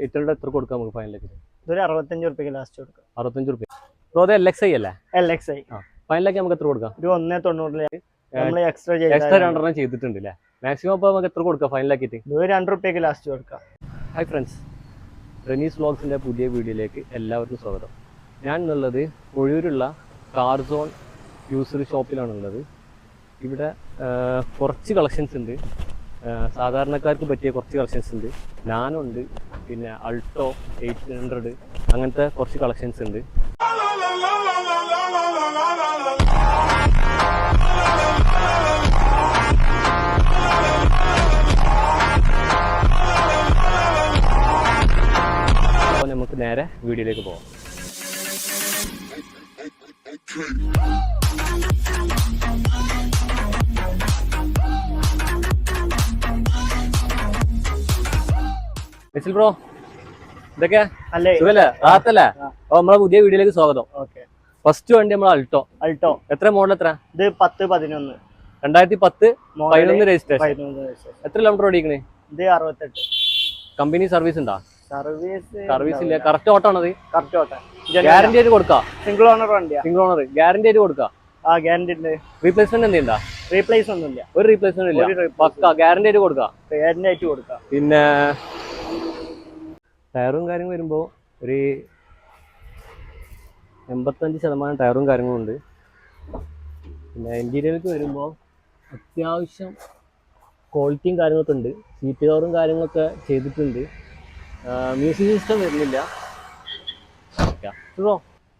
800 എത്ര കൊടുക്കാം നമുക്ക് ഫൈനലിലേക്ക്? ഇതൊരു 65 റുപ്യക്ക് ലാസ്റ്റ് കൊടുക്കാം. 65 റുപ്യ. ബ്രോ അത് LXI അല്ലേ? LXI. ഫൈനലിലേക്ക് നമുക്ക് എത്ര കൊടുക്കാം? ഒരു 190 നമ്മൾ എക്സ്ട്രാ 2 ചെയ്തിട്ടുണ്ട് അല്ലേ? മാക്സിമം അപ്പോൾ നമുക്ക് എത്ര കൊടുക്കാം ഫൈനലാക്കിയിട്ട്? ഒരു 2 റുപ്യക്ക് ലാസ്റ്റ് കൊടുക്കാം. ഹായ് ഫ്രണ്ട്സ്, റെനീസ് വ്ളോഗ്സിൻ്റെ പുതിയ വീഡിയോയിലേക്ക് എല്ലാവർക്കും സ്വാഗതം. ഞാൻ എന്നുള്ളത് ഒഴൂരുള്ള കാർ സോൺ യൂസർ ഷോപ്പിലാണുള്ളത്. ഇവിടെ കുറച്ച് കളക്ഷൻസ് ഉണ്ട്, സാധാരണക്കാർക്ക് പറ്റിയ കുറച്ച് കളക്ഷൻസ് ഉണ്ട്. നാനുണ്ട്, പിന്നെ അൾട്ടോ 800 അങ്ങനത്തെ കുറച്ച് കളക്ഷൻസ് ഉണ്ട്. അപ്പോൾ നമുക്ക് നേരെ വീഡിയോയിലേക്ക് പോകാം. മിസിൽ ബ്രോ, ഇതൊക്കെ സുഖല്ലേ? റാത്തല്ലേ? അപ്പൊ നമ്മളെ പുതിയ വീഡിയോയിലേക്ക് സ്വാഗതം. ഫസ്റ്റ് വണ്ടി നമ്മൾ അൾട്ടോ. എത്ര മോഡൽ? എത്ര? ഇത് 10-11 2010 രജിസ്ട്രേഷൻ. എത്ര കിലോമീറ്റർ ഓടിക്കണേ? ഇത് 68. കമ്പനി സർവീസ് ഉണ്ടോ? സർവീസ് ഇല്ല. കറക്റ്റ് ഓട്ടാണത്? കറക്റ്റ് ഓട്ടം. ഗ്യാരണ്ടി ആയിട്ട് കൊടുക്കാം. സിംഗിൾ ഓണർ വണ്ടിയാ. സിംഗിൾ ഓണർ ഗ്യാരണ്ടി ആയിട്ട് കൊടുക്കാം. ഗ്യാരണ്ടി ഉണ്ട്. റീപ്ലേസ്മെന്റ് എന്തെയ്യണ്ട? റീപ്ലേസ് ഒന്നുമില്ല. ഒരു റീപ്ലേസ്മെന്റ് ഇല്ല. പക്ക ഗ്യാരണ്ടി ആയിട്ട് കൊടുക്കാം. ഗ്യാരണ്ടി ആയിട്ട് കൊടുക്കാം. പിന്നെ ടയറും കാര്യങ്ങളും വരുമ്പോൾ ഒരു 85% ടയറും കാര്യങ്ങളും ഉണ്ട്. പിന്നെ ഇന്റീരിയർക്ക് വരുമ്പോൾ അത്യാവശ്യം ക്വാളിറ്റിയും കാര്യങ്ങളൊക്കെ ഉണ്ട്. സീറ്റ് കവറും കാര്യങ്ങളൊക്കെ ചെയ്തിട്ടുണ്ട്. മ്യൂസിക് സിസ്റ്റം വരുന്നില്ല.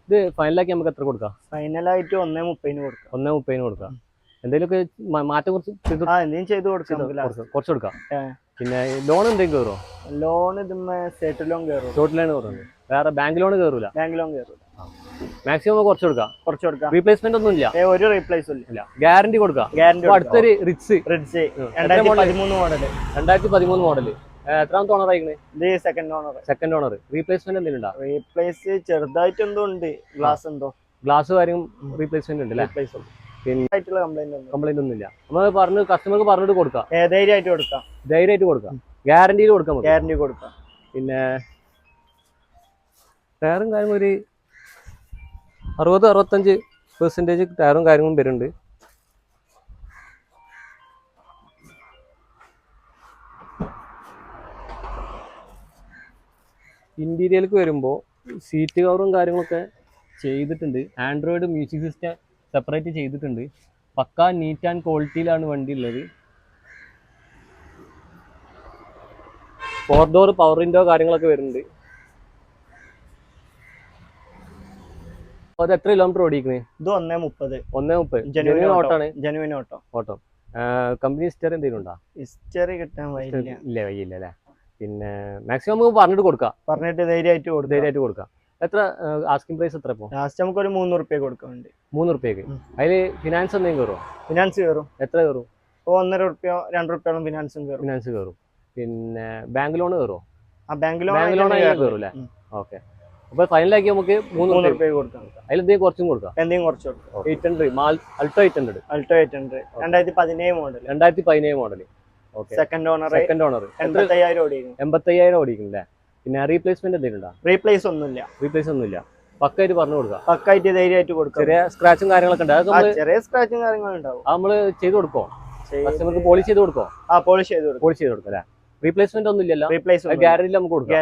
ഇത് ഫൈനലാക്കി നമുക്ക് എത്ര കൊടുക്കാം? ഫൈനലായിട്ട് 1.30 കൊടുക്കാം. 1.30 കൊടുക്കാം. എന്തെങ്കിലുമൊക്കെ മാറ്റം ചെയ്ത് കൊടുക്കാം. കുറച്ച് കൊടുക്കാം. പിന്നെ ലോൺ എന്തെങ്കിലും കയറുമോ? ലോൺ സ്റ്റേറ്റ് ലോൺ കയറും. ഷോർട്ട് ലൈൻ കയറുന്നുണ്ട്. വേറെ ബാങ്ക് ലോൺ കയറൂല? ബാങ്ക് ലോൺ കയറൂല. മാക്സിമം കുറച്ച് കൊടുക്കാം. റീപ്ലേസ്മെന്റ് ഒന്നും ഇല്ല. ഒരു റീപ്ലേസ് ഇല്ല. ഗ്യാരണ്ടി കൊടുക്കാം. അടുത്തൊരു റിറ്റ്സ് 2013 മോഡല്. എത്രാമത്തെ ഓണർ ആയിക്കണേ? ഇത് സെക്കൻഡ് ഓണർ. റീപ്ലേസ്മെന്റ് എന്തെങ്കിലും ഉണ്ടോ? റീപ്ലേസ് ചെറുതായിട്ട് എന്തോ ഉണ്ട്. ഗ്ലാസ് കാര്യം റീപ്ലേസ്മെന്റ് ഉണ്ട്. പിന്നെ കംപ്ലൈന്റ് ഒന്നും ഇല്ല. നമ്മൾ കസ്റ്റമർക്ക് പറഞ്ഞിട്ട് കൊടുക്കാം. ധൈര്യമായിട്ട് കൊടുക്കാം. ഗ്യാരണ്ടിയിൽ കൊടുക്കാം. പിന്നെ ടയറും കാര്യങ്ങളും ഒരു 60-65% ടയറും കാര്യങ്ങളും വരുന്നുണ്ട്. ഇന്റീരിയർക്ക് വരുമ്പോൾ സീറ്റ് കവറും കാര്യങ്ങളൊക്കെ ചെയ്തിട്ടുണ്ട്. ആൻഡ്രോയിഡ് മ്യൂസിക് സിസ്റ്റം സെപ്പറേറ്റ് ചെയ്തിട്ടുണ്ട്. പക്കാ നീറ്റ് ആൻഡ് ക്വാളിറ്റിയിലാണ് വണ്ടി ഉള്ളത്. 4 ഡോർ പവർ വിൻഡോ കാര്യങ്ങളൊക്കെ വരുന്നുണ്ട്. അത് എത്ര കിലോമീറ്റർ ഓടിക്കണേ? ഇത് 1.30. Genuine auto. കമ്പനി ഹിസ്റ്ററി എന്തെങ്കിലും ഉണ്ടോ? ഹിസ്റ്ററി കിട്ടാൻ വയ്യില്ല അല്ലേ? പിന്നെ മാക്സിമം നമുക്ക് പറഞ്ഞിട്ട് ധൈര്യമായിട്ട് കൊടുക്കാം. എത്ര ആസ്കിംഗ് പ്രൈസ്? എത്ര ഇപ്പോൾ ലാസ്റ്റ് നമുക്ക് ഒരു 3 റുപ്യ കൊടുക്കാം. 3 റുപ്യക്ക്. അതിൽ ഫിനാൻസ് എന്തെങ്കിലും കയറുമോ? ഫിനാൻസ് കയറും. എത്ര കയറും? 1.5 റുപ്യ 2 റുപ്യോളം ഫിനാൻസ് കയറും. പിന്നെ ബാങ്ക് ലോൺ കയറുമോ? ബാങ്ക് ലോൺ കയറും അല്ലേ? ഓക്കെ. അപ്പൊ ഫൈനലാക്കി നമുക്ക് 3 റുപ്യ കൊടുക്കാം. അതിൽ എന്തെങ്കിലും കുറച്ചും കൊടുക്കാം. 800 Alto 800 2017 model. 2017 model. Second owner. 85,000 ഓടിക്കുന്നില്ലേ? പിന്നെ റീപ്ലേസ്മെന്റ് എന്തെങ്കിലും ഉണ്ടോ? റീപ്ലേസ് ഒന്നുമില്ല. പക്കായിട്ട് പറഞ്ഞു കൊടുക്കാം. പക്കായിട്ട് ധൈര്യമായിട്ട് കൊടുക്കാം. ചെറിയ സ്ക്രാച്ചും കാര്യങ്ങളൊക്കെ ഉണ്ട്. ചെറിയ സ്ക്രാച്ചും കാര്യങ്ങളും ഉണ്ടാവും. നമ്മള് ചെയ്ത് കൊടുക്കോ? കസ്റ്റമർക്ക് പോളിഷ് ചെയ്ത് കൊടുക്കോ? പോളിഷ് ചെയ്ത് കൊടുക്കാം അല്ലേ? റീപ്ലേസ്മെന്റ് ഒന്നും ഇല്ലല്ലോ? ഗ്യാരണ്ടി നമുക്ക് കൊടുക്കാം.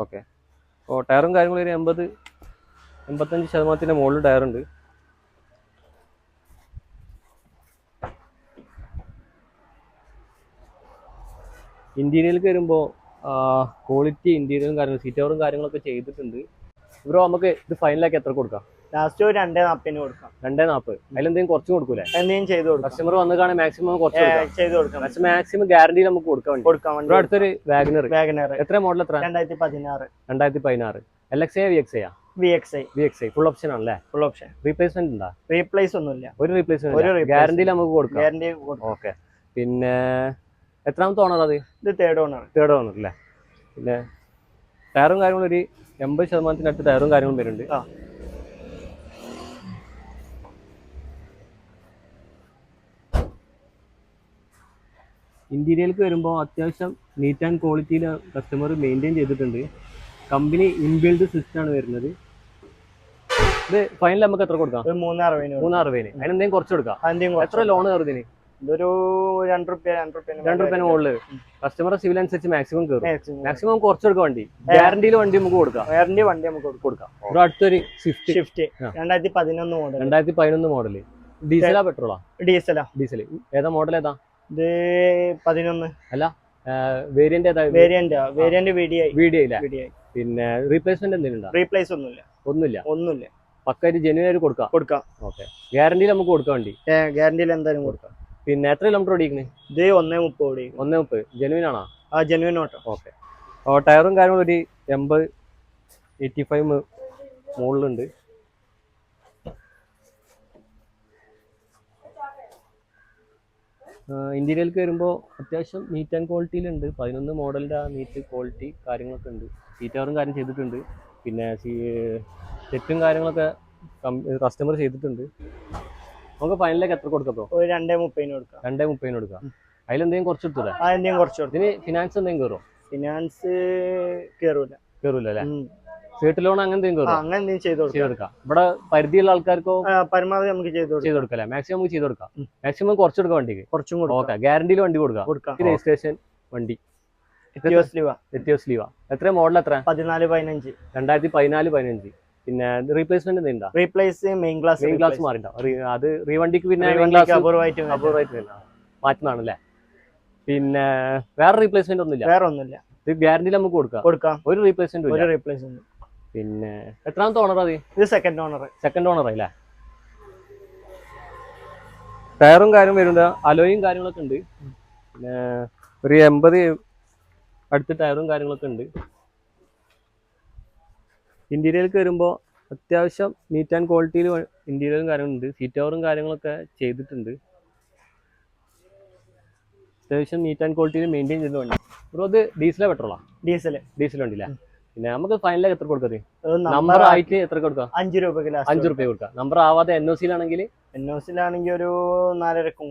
ഓക്കെ. ഓ, ടയറും കാര്യങ്ങളും ഒരു 80-85% മുകളിൽ ടയറുണ്ട്. ഇന്റീരിയർക്ക് വരുമ്പോൾ ക്വാളിറ്റി ഇന്റീരിയറും കാര്യങ്ങളും സീറ്റ് കവറും കാര്യങ്ങളൊക്കെ ചെയ്തിട്ടുണ്ട്. ബ്രോ, നമുക്ക് ഇത് ഫൈനലാക്കി എത്ര കൊടുക്കാം? ലാസ്റ്റ് ഒരു 2.40 കൊടുക്കാം. 2.40. അതിലെന്തെങ്കിലും കുറച്ച് കൊടുക്കൂലേ? എന്തെങ്കിലും ചെയ്ത് കൊടുക്കാം. കസ്റ്റമർ വന്ന് കാണാൻ മാക്സിമം കുറച്ച് ചെയ്ത് കൊടുക്കാം. മാക്സിമം ഗ്യാരണ്ടി നമുക്ക് കൊടുക്കാം. അടുത്തൊരു വാഗനർ. എത്ര മോഡൽ? എത്ര? 2016. LXI VXI ഫുൾ ഓപ്ഷൻ ആണല്ലേ? Full option. റീപ്ലേസ്മെന്റ് ഉണ്ടോ? റീപ്ലേസ് ഒന്നുമില്ല. ഒരു റീപ്ലേസ്മെന്റ് ഗ്യാരണ്ടിയിൽ നമുക്ക് കൊടുക്കാം. ഓക്കെ. പിന്നെ എത്രാമത്തെ ഓണർ അത്? ഇത് തേർഡ് ഓണർ അല്ലേ? പിന്നെ ടയറും കാര്യങ്ങളും ഒരു 80% ടയറും കാര്യങ്ങളും വരുന്നുണ്ട്. ഇന്റീരിയർക്ക് വരുമ്പോൾ അത്യാവശ്യം നീറ്റ് ആൻഡ് ക്വാളിറ്റിയിൽ കസ്റ്റമർ മെയിൻറ്റെയിൻ ചെയ്തിട്ടുണ്ട്. കമ്പനി ഇൻബിൽഡ് സിസ്റ്റം ആണ് വരുന്നത്. ഇത് ഫൈനൽ നമുക്ക് എത്ര കൊടുക്കാം? 360. 360. അതിനെന്തെങ്കിലും കുറച്ച് കൊടുക്കാം. എത്ര ലോൺ കയറുന്നതിന്? ഇതൊരു ₹2 മുകളിൽ കസ്റ്റമർ സിവിൽ അനുസരിച്ച് മാക്സിമം കയറും. മാക്സിമം കുറച്ച് കൊടുക്കാം. വണ്ടി ഗ്യാരണ്ടിയിൽ വണ്ടി നമുക്ക് കൊടുക്കാം. വണ്ടി നമുക്ക് കൊടുക്കാം. ഒരു അടുത്തൊരു സ്വിഫ്റ്റ് 2011 മോഡൽ. ഡീസലാ പെട്രോളാ? ഡീസൽ. ഏതാ മോഡൽ? ഏതാ ഇത് 11 അല്ല, വേരിയന്റ് ഏതാ? Variant VDI. പിന്നെ റീപ്ലേസ്മെന്റ് എന്തെങ്കിലും? റീപ്ലേസ് ഒന്നുമില്ല. പക്കായിട്ട് ജെന്യൂൻ ആയിട്ട് കൊടുക്കാം. ഓക്കെ. ഗ്യാരണ്ടിയിൽ നമുക്ക് കൊടുക്കാൻ വേണ്ടി? ഗ്യാരണ്ടിയിൽ എന്തായാലും കൊടുക്കാം. പിന്നെ എത്ര കിലോമീറ്റർ ഓടിക്കുന്നത്? ഇത് 130. 130. ജെന്യൂൻ ആണോ? ജെന്യൂൻ ഓട്ടോ. ഓക്കെ. ടയറും കാര്യങ്ങളും ഒരു 85 മുകളിലുണ്ട്. ഇന്റീരിയർക്ക് വരുമ്പോൾ അത്യാവശ്യം നീറ്റ് ആൻഡ് ക്വാളിറ്റിയിലുണ്ട്. 11 മോഡലിൻ്റെ നീറ്റ് ക്വാളിറ്റി കാര്യങ്ങളൊക്കെ ഉണ്ട്. സീറ്റാറും കാര്യം ചെയ്തിട്ടുണ്ട്. പിന്നെ സെറ്റും കാര്യങ്ങളൊക്കെ കസ്റ്റമർ ചെയ്തിട്ടുണ്ട്. നമുക്ക് ഫൈനലിലേക്ക് എത്ര കൊടുക്കാം? ഒരു 230 കൊടുക്കാം. 230 കൊടുക്കാം. അതിലെന്തെങ്കിലും കുറച്ച് എടുത്തൂടെ? ഇതിന് ഫിനാൻസ് എന്തെങ്കിലും കയറുമോ? ഫിനാൻസ് കയറൂല അല്ലേ? സീറ്റ് ലോൺ അങ്ങനെ എന്തെങ്കിലും ചെയ്തെടുക്കാം. ഇവിടെ പരിധിയുള്ള ആൾക്കാർക്കോ പരമാവധി നമുക്ക് ചെയ്ത് കൊടുക്കാം. മാക്സിമം നമുക്ക് ചെയ്ത് കൊടുക്കാം. മാക്സിമം കുറച്ച് കൊടുക്കാം. വണ്ടിക്ക് കുറച്ചും ഓക്കെ. ഗ്യാരണ്ടിയിൽ വണ്ടി കൊടുക്കാം. രജിസ്ട്രേഷൻ വണ്ടി എത്തിയോസ് ലീവ. എത്ര മോഡൽ? എത്ര? 14-15. 2014-15. പിന്നെ റീപ്ലേസ്മെന്റ് എന്തെങ്കിലും? റീപ്ലേസ് മെയിൻ ഗ്ലാസ് മാറിണ്ടാവും. അത് റീവണ്ടിക്ക് പിന്നെ അപൂർവമായിട്ട് മാറ്റുന്നതാണല്ലേ? പിന്നെ വേറെ റീപ്ലേസ്മെന്റ് ഒന്നുമില്ല. ഇത് ഗ്യാരണ്ടിയിൽ നമുക്ക് കൊടുക്കാം. ഒരു റീപ്ലേസ്മെന്റ്. പിന്നെ എത്രാമത്തെ ഓണർ? അത് ഇത് സെക്കൻഡ് ഓണർ അല്ലേ? ടയറും കാര്യം വരുന്നത് അലോയും കാര്യങ്ങളൊക്കെ ഉണ്ട്. പിന്നെ ഒരു 80 അടുത്ത ടയറും കാര്യങ്ങളൊക്കെ ഉണ്ട്. ഇന്റീരിയർക്ക് വരുമ്പോൾ അത്യാവശ്യം നീറ്റ് ആൻഡ് ക്വാളിറ്റിയിൽ ഇന്റീരിയറും കാര്യങ്ങളുണ്ട്. സീറ്റ് കവറും കാര്യങ്ങളൊക്കെ ചെയ്തിട്ടുണ്ട്. അത്യാവശ്യം നീറ്റ് ആൻഡ് ക്വാളിറ്റിയിൽ മെയിൻറ്റെയിൻ ചെയ്ത വണ്ടി. അത് ഡീസലോ പെട്രോളാ? ഡീസൽ വണ്ടിയില്ലേ? പിന്നെ നമുക്ക് ഫൈനലിലേക്ക് എത്ര കൊടുക്കത്? നമ്പർ ആയിട്ട് എത്ര കൊടുക്കാം? ₹5 കൊടുക്കാം. നമ്പർ ആവാതെ NOC-ലാണെങ്കിൽ ഒരു 4.5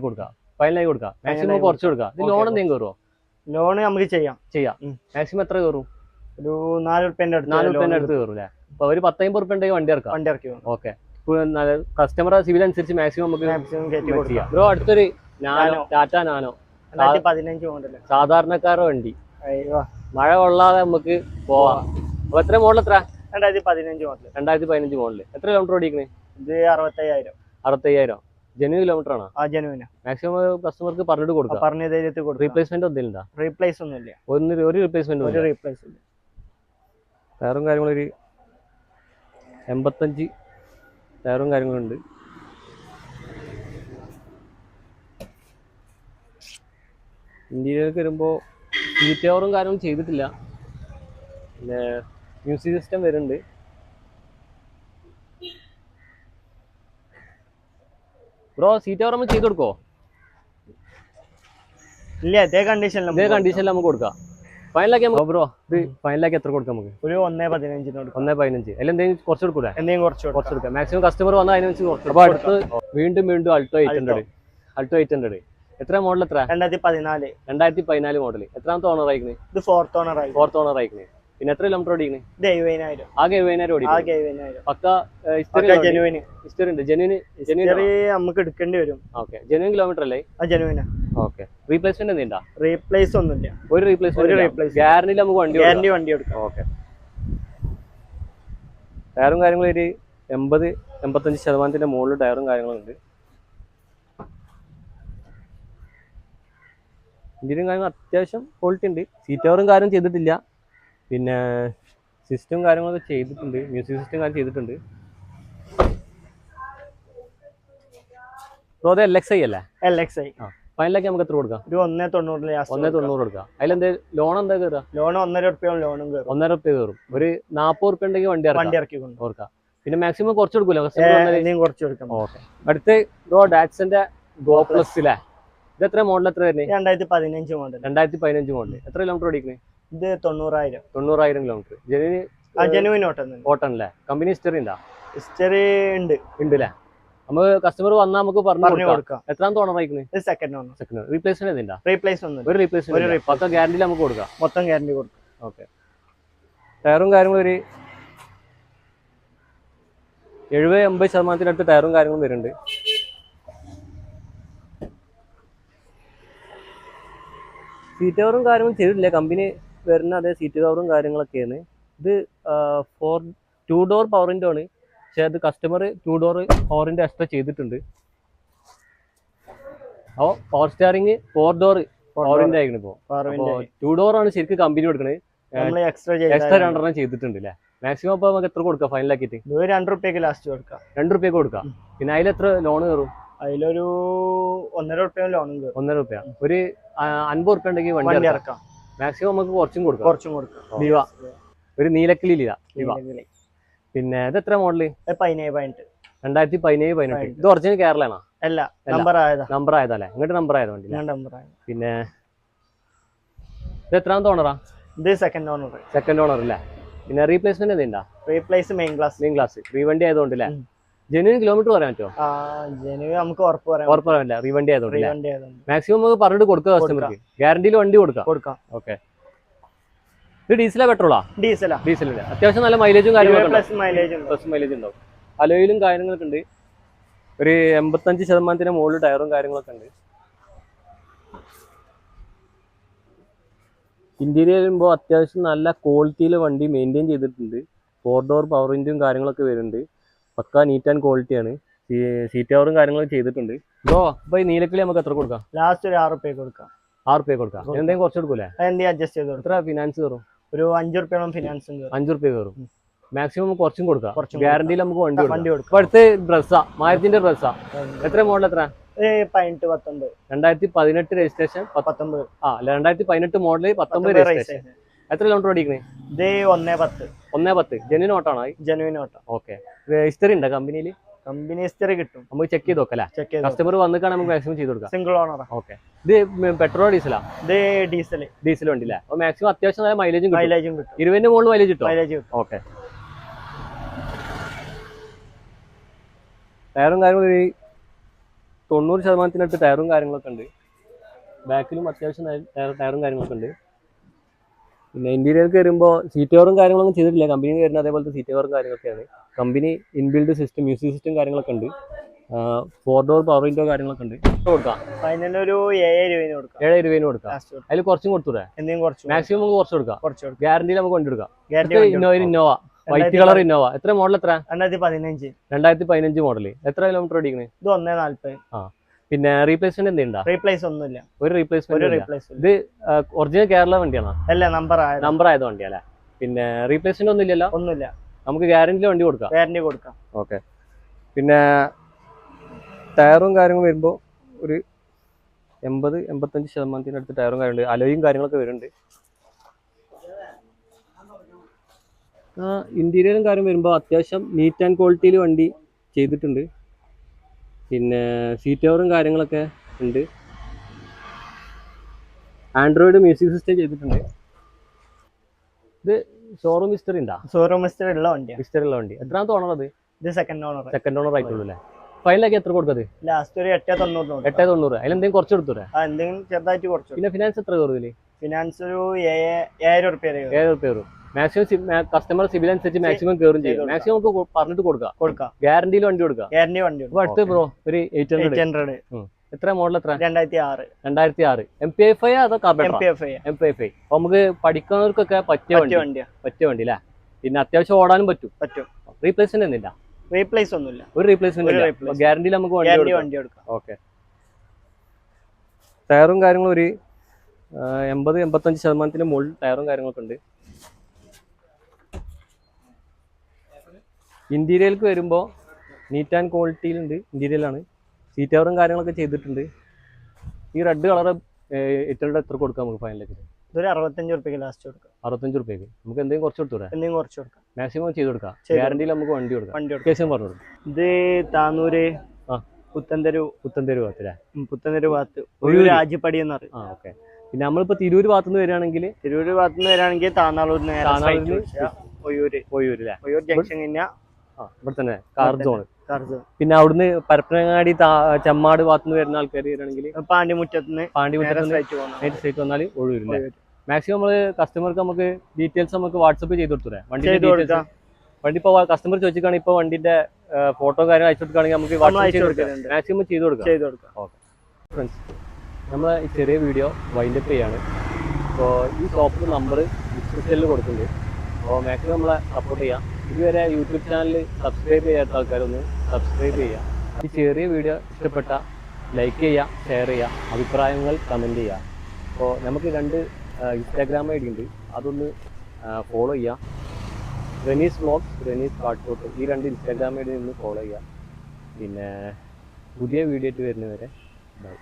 കൊടുക്കാം. ഫൈനലായി കൊടുക്കാം. മാക്സിമം കുറച്ച് കൊടുക്കാം. ഇത് ലോൺ എന്തെങ്കിലും കയറുമോ? ലോൺ നമുക്ക് ചെയ്യാം. മാക്സിമം എത്ര കയറും? ഒരു ₹4 അടുത്ത് കയറും അല്ലേ? അപ്പൊ ഒരു ₹10-50 ഉണ്ടെങ്കിൽ വണ്ടി ഇറക്കാം. ഓക്കെ. കസ്റ്റമർ സിവിൽ അനുസരിച്ച് മാക്സിമം നമുക്ക് ബ്രോ അടുത്തൊരു ടാറ്റ നാനോ 2015 മോഡൽ സാധാരണക്കാരുടെ വണ്ടി. മഴ കൊള്ളാതെ നമുക്ക് പോവാം. അപ്പൊ എത്ര മോഡൽ? എത്ര? 2015 മോഡൽ. എത്ര കിലോമീറ്റർ ഓടിക്കുന്നത്? ഇത് 65,000. ജെന്യൂൻ കിലോമീറ്റർ ആണോ? മാക്സിമം കസ്റ്റമർക്ക് പറഞ്ഞിട്ട് കൊടുക്കാം. റീപ്ലേസ്മെന്റ് എന്തെങ്കിലും? റീപ്ലേസ് ഒന്നുമില്ല. ഒരു റീപ്ലേസ്മെന്റ്. ടയറും കാര്യങ്ങളും ഒരു 85 ടയറും കാര്യങ്ങളുണ്ട്. ഇന്റീരിയർക്ക് വരുമ്പോൾ സീറ്റ് കവറും കാര്യങ്ങളും ചെയ്തിട്ടില്ല. പിന്നെ മ്യൂസിക് സിസ്റ്റം വരുന്നുണ്ട്. ബ്രോ സീറ്റ് കവർ നമ്മൾ ചെയ്ത് കൊടുക്കോ? ഇല്ല, ഇതേ കണ്ടീഷനിൽ നമുക്ക് കൊടുക്കാം. ഫൈനലാക്കി ബ്രോ ഇത് ഫൈനലാക്കി എത്ര കൊടുക്കാം? നമുക്ക് ഒരു 1.15. 1.15. അതിൽ എന്തെങ്കിലും കുറച്ച് കൊടുക്കൂലേ? കുറച്ച് കൊടുക്കാം. മാക്സിമം കസ്റ്റമർ വന്നാൽ അതിനനുസരിച്ച് കുറച്ച്. അപ്പൊ അടുത്ത് വീണ്ടും അൾട്ടോ 800. എത്ര മോഡൽ? എത്ര? 2014 മോഡൽ. എത്രാമത്തെ ഓണർ ആയിക്കുന്നത്? ഇത് ഫോർത്ത് ഓണർ ആയിക്കുന്നത്. പിന്നെ എത്ര കിലോമീറ്റർ ഓടിക്കുന്നത്? ഇത് 70,000. ആകെ 70,000 ഓടിക്കുന്നത്. പക്ക നമുക്ക് എടുക്കേണ്ടി വരും. ഓക്കെ. ജെന്യൂൻ കിലോമീറ്റർ അല്ലേ? ഓക്കെ. റീപ്ലേസ്മെന്റ് എന്തെങ്കിലും? റീപ്ലേസ് ഒന്നുമില്ല. ഒരു റീപ്ലേസ്മെന്റ്. ഗ്യാരണ്ടിയിൽ നമുക്ക് വണ്ടി എടുക്കാം. ഓക്കെ. ടയറും കാര്യങ്ങളും ഒരു 80-85% മുകളിൽ ടയറും കാര്യങ്ങളും ഉണ്ട്. ഇന്ത്യയിലും കാര്യങ്ങൾ അത്യാവശ്യം ക്വാളിറ്റി ഉണ്ട്. സീറ്റ് കവറും കാര്യം ചെയ്തിട്ടില്ല. പിന്നെ സിസ്റ്റം കാര്യങ്ങളൊക്കെ ചെയ്തിട്ടുണ്ട്. മ്യൂസിക് സിസ്റ്റം കാര്യം ചെയ്തിട്ടുണ്ട്. അത് LXi അല്ലേ? ഫൈനലാക്കി നമുക്ക് എത്ര കൊടുക്കാം? ഒരു 1.90 കൊടുക്കാം. അതിലെന്ത് ലോൺ എന്താ കയറുക? ലോൺ ₹1.5 കയറും. ഒരു ₹40 ഉണ്ടെങ്കിൽ വണ്ടി ഇറക്കി കൊടുക്കാം. പിന്നെ മാക്സിമം കുറച്ച് കൊടുക്കൂല? ഓക്കെ. അടുത്ത് ഡാറ്റ്സന്റെ ഗോ പ്ലസ് അല്ലേ? ഇത് എത്ര മോഡൽ? എത്ര വരുന്നത്? 2015 മോഡൽ. എത്ര കിലോമീറ്റർ ഓടിക്കുന്നത്? ഇത് 90,000 കിലോമീറ്റർ. ജെന്യൂൻ ഓട്ടം അല്ലേ? കമ്പനി ഹിസ്റ്ററി ഉണ്ടോ? ഹിസ്റ്ററി ഉണ്ട് അല്ലേ? നമുക്ക് കസ്റ്റമർ വന്നാൽ നമുക്ക് പറഞ്ഞു പറഞ്ഞു കൊടുക്കാം. കൊടുക്കാം. എത്രാമത്തെ ഓണർ ആയിരിക്കുന്നത്? ഇത് സെക്കൻഡ് ഓണർ. സെക്കൻഡ് റീപ്ലേസ്മെന്റ് എന്തിനാ? റീപ്ലേസ് ഒന്നും ഒരു റീപ്ലേസ്മെന്റ് പക്ക ഗ്യാരണ്ടിയിൽ നമുക്ക് കൊടുക്കാം. മൊത്തം ഗ്യാരണ്ടി കൊടുക്കും. ഓക്കെ. ടയറും കാര്യങ്ങളും ഒരു 70-80% ടയറും കാര്യങ്ങളും വരുന്നുണ്ട്. സീറ്റ് കവറും കാര്യങ്ങളും ചെയ്തിട്ടില്ല, കമ്പനി വരുന്ന അതേ സീറ്റ് കവറും കാര്യങ്ങളൊക്കെയാണ്. ഇത് 2 ഡോർ പവറിൻ്റെ ആണ്, പക്ഷെ അത് കസ്റ്റമർ 2 ഡോർ പവറിൻ്റെ എക്സ്ട്രാ ചെയ്തിട്ടുണ്ട്. അപ്പോൾ പവർ സ്റ്റാറിങ് 4 ഡോർ പവറിൻ്റെ ആയിരിക്കണം. ഇപ്പോൾ 2 ഡോർ ആണ് ശരിക്കും കമ്പനി കൊടുക്കണത്. എക്സ്ട്രാ 2 ചെയ്തിട്ടുണ്ട് അല്ലേ? മാക്സിമം അപ്പോൾ നമുക്ക് എത്ര കൊടുക്കാം ഫൈനലാക്കിയിട്ട്? 2 റുപ്യക്ക് ലാസ്റ്റ് കൊടുക്കാം. 2 റുപ്യ കൊടുക്കാം. പിന്നെ അതിലെത്ര ലോൺ കയറും? അതിലൊരു 1.5 റുപ്യ ലോണും കയറും. 1.5 റുപ്യ. ഒരു 50 റുപ്യ ഉണ്ടെങ്കിൽ വണ്ടി ഇറക്കാം. മാക്സിമം നമുക്ക് കുറച്ചും കൊടുക്കാം. ലിവ ഒരു നീലക്കിളിയില്ല ലിവ. പിന്നെ ഇത് എത്ര മോഡല്? 2017-18. ഇത് ഒറിജിനൽ കേരളാണോ? അല്ല, നമ്പർ ആയതല്ലേ? ഇങ്ങോട്ട് നമ്പർ ആയത് വണ്ടി. പിന്നെ ഇത് എത്രാമത്തെ ഓണറാ? ഇത് സെക്കൻഡ് ഓണർ അല്ലേ? പിന്നെ റീപ്ലേസ്മെന്റ് എന്തുണ്ടാ? റീപ്ലേസ് മെയിൻ ക്ലാസ് റീവണ്ടി ആയതുകൊണ്ട് അല്ലേ? ജെന്യൂൻ കിലോമീറ്റർ പറയാൻ പറ്റുമോ? നമുക്ക് ഉറപ്പ് പറയാനില്ല, റീവണ്ടി ആയതുകൊണ്ട്. മാക്സിമം നമുക്ക് പറഞ്ഞിട്ട് കൊടുക്കുക കസ്റ്റമർക്ക്. ഗ്യാരണ്ടിയിൽ വണ്ടി കൊടുക്കാം. ഓക്കെ. ഇത് ഡീസലാ പെട്രോളാ? ഡീസലല്ലേ? അത്യാവശ്യം നല്ല മൈലേജും കാര്യങ്ങളൊക്കെ പ്ലസ് മൈലേജ് ഉണ്ടാവും. അലോയിലും കാര്യങ്ങളൊക്കെ ഉണ്ട്. ഒരു 85% മുകളിൽ ടയറും കാര്യങ്ങളൊക്കെ ഉണ്ട്. ഇന്റീരിയർ വരുമ്പോൾ അത്യാവശ്യം നല്ല ക്വാളിറ്റിയിൽ വണ്ടി മെയിൻറ്റെയിൻ ചെയ്തിട്ടുണ്ട്. 4 ഡോർ പവർ വിൻഡും കാര്യങ്ങളൊക്കെ വരുന്നുണ്ട്. പക്ക നീറ്റ് ആൻഡ് ക്വാളിറ്റിയാണ്. സീറ്റ് കവറും കാര്യങ്ങളൊക്കെ ചെയ്തിട്ടുണ്ട്. അപ്പോൾ ഈ നീലക്കിളി നമുക്ക് എത്ര കൊടുക്കാം? ലാസ്റ്റ് ഒരു 6 റുപ്യ കൊടുക്കാം. 6 റുപ്യ കൊടുക്കാം. എന്തെങ്കിലും കുറച്ച് കൊടുക്കൂലേ? അഡ്ജസ്റ്റ് ചെയ്ത് എത്ര ഫിനാൻസ് കയറും? ഒരു 5 റുപ്യോളം ഫിനാൻസും 5 റുപ്യ കയറും. മാക്സിമം കുറച്ചും കൊടുക്കാം. ഗ്യാരണ്ടിയിൽ നമുക്ക് വണ്ടി കൊടുക്കാം. ഇപ്പൊ അടുത്ത് ബ്രസ്സാ, മാരുതിന്റെ ബ്രസ്സാ. എത്ര മോഡൽ? എത്ര? 2018 രജിസ്ട്രേഷൻ. 2018 model, 19 registration. എത്ര കിലോമീറ്റർ ഓടിക്കണേ? ഇത് 110. ജെന്യൂൻ ഓട്ടാണോ? ജെന്യൂൻ ഓട്ടോ. ഓക്കെ. ഹിസ്റ്ററി ഉണ്ടോ കമ്പനിയിൽ? കമ്പനി ഹിസ്റ്ററി കിട്ടും, നമുക്ക് ചെക്ക് ചെയ്ത് നോക്കല്ലേ? കസ്റ്റമർ വന്നിട്ടാണ് നമുക്ക് മാക്സിമം ചെയ്ത് കൊടുക്കാം. Single owner. ഓക്കെ. ഇത് പെട്രോൾ ഡീസലാ? ഇത് ഡീസൽ വണ്ടിയില്ലേ? അപ്പോൾ മാക്സിമം അത്യാവശ്യം നല്ല മൈലേജും കിട്ടും. 20 മുകളിൽ മൈലേജ് കിട്ടും. ഓക്കെ. ടയറും കാര്യങ്ങളും 90% ടയറും കാര്യങ്ങളൊക്കെ ഉണ്ട്. ബാക്കിലും അത്യാവശ്യം ടയറും കാര്യങ്ങളൊക്കെ ഉണ്ട്. പിന്നെ ഇന്റീരിയർക്ക് വരുമ്പോൾ സീറ്റ് കവറും കാര്യങ്ങളൊന്നും ചെയ്തിട്ടില്ല, കമ്പനി വരുന്ന അതേപോലത്തെ സീറ്റ് കവറും കാര്യങ്ങളൊക്കെയാണ്. Company inbuilt system, music system കാര്യങ്ങളൊക്കെ ഉണ്ട്. 4 ഡോർ പവർ വിൻഡോ കാര്യങ്ങളൊക്കെ ഉണ്ട്. കൊടുക്കാം. ഫൈനൽ ഒരു 7 രൂപ കൊടുക്കാം. അതിൽ കുറച്ചും കൊടുത്തൂടെ? മാക്സിമം നമുക്ക് കുറച്ച് കൊടുക്കാം. ഗ്യാരണ്ടിയിൽ നമുക്ക് വണ്ടി കൊടുക്കാം. Innova white colour Innova. എത്ര മോഡൽ? എത്ര? 2015 മോഡൽ. എത്ര കിലോമീറ്റർ ഓടിക്കുന്നത്? ഇത് 140. പിന്നെ റീപ്ലേസ്മെന്റ് എന്തെങ്കിലും? റീപ്ലേസ് ഒന്നുമില്ല. ഒരു റീപ്ലേസ്മെന്റ്. ഇത് ഒറിജിനൽ കേരള വണ്ടിയാണോ? അല്ല, നമ്പർ ആയത് വണ്ടിയല്ലേ? പിന്നെ റീപ്ലേസ്മെന്റ് ഒന്നുമില്ല. നമുക്ക് ഗ്യാരണ്ടിയിൽ വണ്ടി കൊടുക്കാം. ഓക്കെ. പിന്നെ ടയറും കാര്യങ്ങളും വരുമ്പോൾ ഒരു 80-85% അടുത്ത് ടയറും കാര്യമുണ്ട്. അലോയും കാര്യങ്ങളൊക്കെ വരുന്നുണ്ട്. ഇന്റീരിയറും കാര്യം വരുമ്പോൾ അത്യാവശ്യം നീറ്റ് ആൻഡ് ക്വാളിറ്റിയിൽ വണ്ടി ചെയ്തിട്ടുണ്ട്. പിന്നെ സീറ്റ് കവറും കാര്യങ്ങളൊക്കെ ഉണ്ട്. ആൻഡ്രോയിഡ് മ്യൂസിക് സിസ്റ്റം ചെയ്തിട്ടുണ്ട്. ഇത് ഷോറൂം ഹിസ്റ്ററി ഉണ്ടോ? ഷോറൂം ഹിസ്റ്ററി ഉള്ള വണ്ടി. എത്രാമത്തെ ഓണർ അത്? ഇത് സെക്കൻഡ് ഓണർ ആയിട്ടുള്ളൂ അല്ലേ? ഫൈനലാക്കി എത്ര കൊടുത്തത്? ലാസ്റ്റ് ഒരു 890. 890. അതിലെന്തെങ്കിലും കുറച്ച് കൊടുത്തൂടെ? എന്തെങ്കിലും ചെറുതായിട്ട് കുറച്ചു. പിന്നെ ഫിനാൻസ് എത്ര കയറും? ഫിനാൻസ് ഒരു 7 റുപ്യ കയറും. മാക്സിമം കസ്റ്റമർ സിവിൽ അനുസരിച്ച് മാക്സിമം കയറും ചെയ്യും. മാക്സിമം നമുക്ക് പറഞ്ഞിട്ട് കൊടുക്കാം. ഗ്യാരണ്ടിയിൽ വണ്ടി കൊടുക്കാം. അടുത്ത് ബ്രോ ഒരു 800. എത്ര മോഡൽ? എത്ര? 2006. MPI അതോ കാർബറേറ്റർ? MPI. അപ്പൊ നമുക്ക് പഠിക്കുന്നവർക്കൊക്കെ പറ്റിയ വണ്ടി അല്ലേ? പിന്നെ അത്യാവശ്യം ഓടാനും പറ്റും. റീപ്ലേസ്മെന്റ് എന്തില്ല? റീപ്ലേസ് ഒന്നുമില്ല. ഒരു റീപ്ലേസ്മെന്റ്. ഗ്യാരണ്ടിയിൽ നമുക്ക് വണ്ടി കൊടുക്കാം. ഓക്കെ. ടയറും കാര്യങ്ങളും ഒരു 80-85% മുകളിൽ ടയറും കാര്യങ്ങളൊക്കെ ഉണ്ട്. ഇന്റീരിയർക്ക് വരുമ്പോൾ നീറ്റ് ആൻഡ് ക്വാളിറ്റിയിലുണ്ട്. ഇന്റീരിയലാണ്. സീറ്റ് കവറും കാര്യങ്ങളൊക്കെ ചെയ്തിട്ടുണ്ട്. ഈ റെഡ് കളർ ഇറ്റളുടെ എത്ര കൊടുക്കാം നമുക്ക് ഫൈനലിലേക്ക്? ഇതൊരു 65 റുപ്യക്ക് ലാസ്റ്റ് കൊടുക്കാം. 65 റുപ്യക്ക് നമുക്ക് എന്തെങ്കിലും കുറച്ച് കൊടുത്തൂടെ? മാക്സിമം ചെയ്ത് കൊടുക്കാം. ഗ്യാരണ്ടിയിൽ നമുക്ക് വണ്ടി കൊടുക്കാം. കേസും പറഞ്ഞു കൊടുക്കും. ഇത് താന്നൂര് പുത്തൻതെരു ഭാഗത്ത് ഒരു രാജ്യപ്പടി എന്ന് പറയും. ഓക്കെ. പിന്നെ നമ്മളിപ്പോ തിരൂര് ഭാഗത്തുനിന്ന് വരികയാണെങ്കിൽ താന്നാളൂർ ഒയൂര് ജംഗ്ഷൻ കഴിഞ്ഞാൽ ഇവിടെ തന്നെ കാർ സോൺ കാർസോൺ. പിന്നെ അവിടുന്ന് പരപ്പനങ്ങാടി ചെമ്മാട് ഭാഗത്തുനിന്ന് വരുന്ന ആൾക്കാർ വരികയാണെങ്കിൽ പാണ്ടിമുറ്റത്തുനിന്ന് പാണ്ടിമുറ്റത്ത് നേരിട്ട് സ്ട്രേറ്റ് വന്നാൽ ഒഴിവില്ല. മാക്സിമം നമ്മൾ കസ്റ്റമർക്ക് നമുക്ക് ഡീറ്റെയിൽസ് നമുക്ക് വാട്സപ്പ് ചെയ്ത് കൊടുത്തൂടെ വണ്ടിന്റെ ചെയ്ത് ഡീറ്റെയിൽസ്. കൊടുക്കാം. വണ്ടി ഇപ്പോൾ കസ്റ്റമർ ചോദിച്ചിട്ടാണെങ്കിൽ ഇപ്പോൾ വണ്ടിന്റെ ഫോട്ടോ കാര്യം അയച്ചു കൊടുക്കുകയാണെങ്കിൽ നമുക്ക് വാട്സപ്പ് ചെയ്ത് കൊടുക്കാം. മാക്സിമം ചെയ്ത് കൊടുക്കാം. ഓക്കെ ഫ്രണ്ട്സ്, നമ്മൾ ഈ ചെറിയ വീഡിയോ വൈൻഡപ്പ് ചെയ്യാണ്. അപ്പോൾ ഈ ഷോപ്പിൻ്റെ നമ്പർ ഡിസ്ക്രിപ്ഷനിൽ കൊടുക്കുന്നുണ്ട്. അപ്പോൾ മാക്സിമം നമ്മളെ സപ്പോർട്ട് ചെയ്യാം. ഇതുവരെ യൂട്യൂബ് ചാനൽ സബ്സ്ക്രൈബ് ചെയ്യാത്ത ആൾക്കാരൊന്ന് സബ്സ്ക്രൈബ് ചെയ്യുക. ഈ ചെറിയ വീഡിയോ ഇഷ്ടപ്പെട്ട ലൈക്ക് ചെയ്യുക, ഷെയർ ചെയ്യുക, അഭിപ്രായങ്ങൾ കമൻറ്റ് ചെയ്യുക. അപ്പോൾ നമുക്ക് 2 ഇൻസ്റ്റാഗ്രാം ഐ ഡി ഉണ്ട്, അതൊന്ന് ഫോളോ ചെയ്യുക. റെനീസ് വ്ളോഗ്സ്, റെനീസ് കാർട്ടൂട്ട്, ഈ 2 ഇൻസ്റ്റാഗ്രാം ഐ ഡി ഒന്ന് ഫോളോ ചെയ്യുക. പിന്നെ പുതിയ വീഡിയോ ആയിട്ട് വരുന്നവരെ ബൈ.